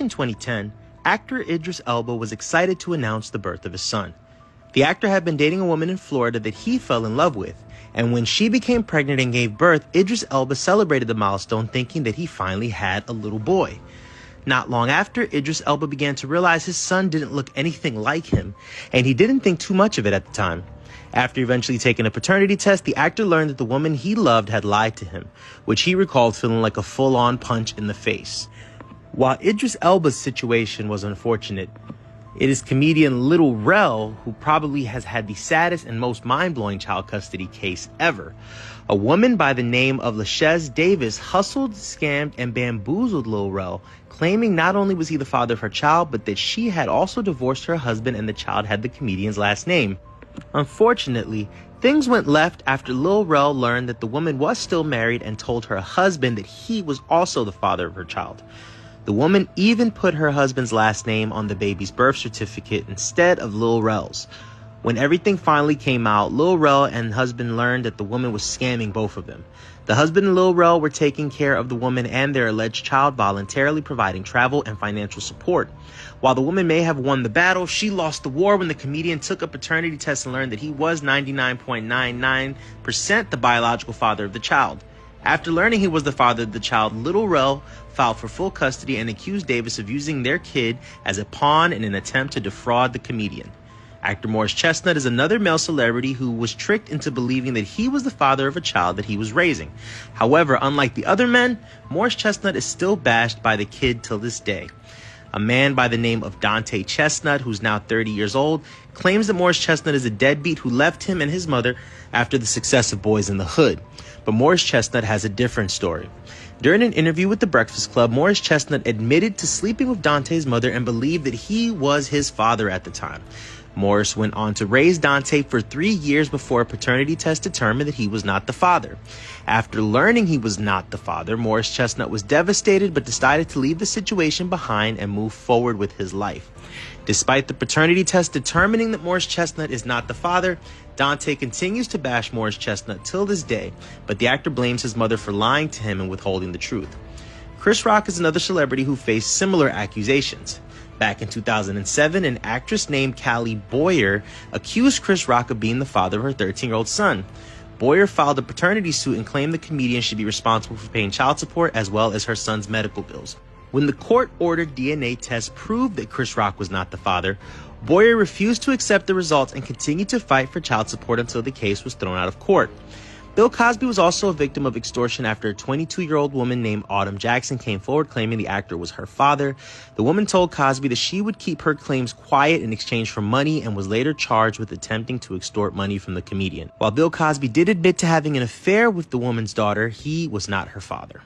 Back in 2010, actor Idris Elba was excited to announce the birth of his son. The actor had been dating a woman in Florida that he fell in love with, and when she became pregnant and gave birth, Idris Elba celebrated the milestone thinking that he finally had a little boy. Not long after, Idris Elba began to realize his son didn't look anything like him, and he didn't think too much of it at the time. After eventually taking a paternity test, the actor learned that the woman he loved had lied to him, which he recalled feeling like a full-on punch in the face. While Idris Elba's situation was unfortunate, it is comedian Lil Rel who probably has had the saddest and most mind-blowing child custody case ever. A woman by the name of Lashez Davis hustled, scammed, and bamboozled Lil Rel, claiming not only was he the father of her child, but that she had also divorced her husband and the child had the comedian's last name. Unfortunately, things went left after Lil Rel learned that the woman was still married and told her husband that he was also the father of her child. The woman even put her husband's last name on the baby's birth certificate instead of Lil Rel's. When everything finally came out, Lil Rel and husband learned that the woman was scamming both of them. The husband and Lil Rel were taking care of the woman and their alleged child, voluntarily providing travel and financial support. While the woman may have won the battle, she lost the war when the comedian took a paternity test and learned that he was 99.99% the biological father of the child. After learning he was the father of the child, Lil Rel filed for full custody and accused Davis of using their kid as a pawn in an attempt to defraud the comedian. Actor Morris Chestnut is another male celebrity who was tricked into believing that he was the father of a child that he was raising. However, unlike the other men, Morris Chestnut is still bashed by the kid till this day. A man by the name of Dirte Chestnut, who's now 30 years old, claims that Morris Chestnut is a deadbeat who left him and his mother after the success of Boys in the Hood. But Morris Chestnut has a different story. During an interview with The Breakfast Club, Morris Chestnut admitted to sleeping with Dante's mother and believed that he was his father at the time. Morris went on to raise Dante for 3 years before a paternity test determined that he was not the father. After learning he was not the father, Morris Chestnut was devastated but decided to leave the situation behind and move forward with his life. Despite the paternity test determining that Morris Chestnut is not the father, Dante continues to bash Morris Chestnut till this day, but the actor blames his mother for lying to him and withholding the truth. Chris Rock is another celebrity who faced similar accusations. Back in 2007, an actress named Callie Boyer accused Chris Rock of being the father of her 13-year-old son. Boyer filed a paternity suit and claimed the comedian should be responsible for paying child support as well as her son's medical bills. When the court-ordered DNA test proved that Chris Rock was not the father, Boyer refused to accept the results and continued to fight for child support until the case was thrown out of court. Bill Cosby was also a victim of extortion after a 22-year-old woman named Autumn Jackson came forward claiming the actor was her father. The woman told Cosby that she would keep her claims quiet in exchange for money and was later charged with attempting to extort money from the comedian. While Bill Cosby did admit to having an affair with the woman's daughter, he was not her father.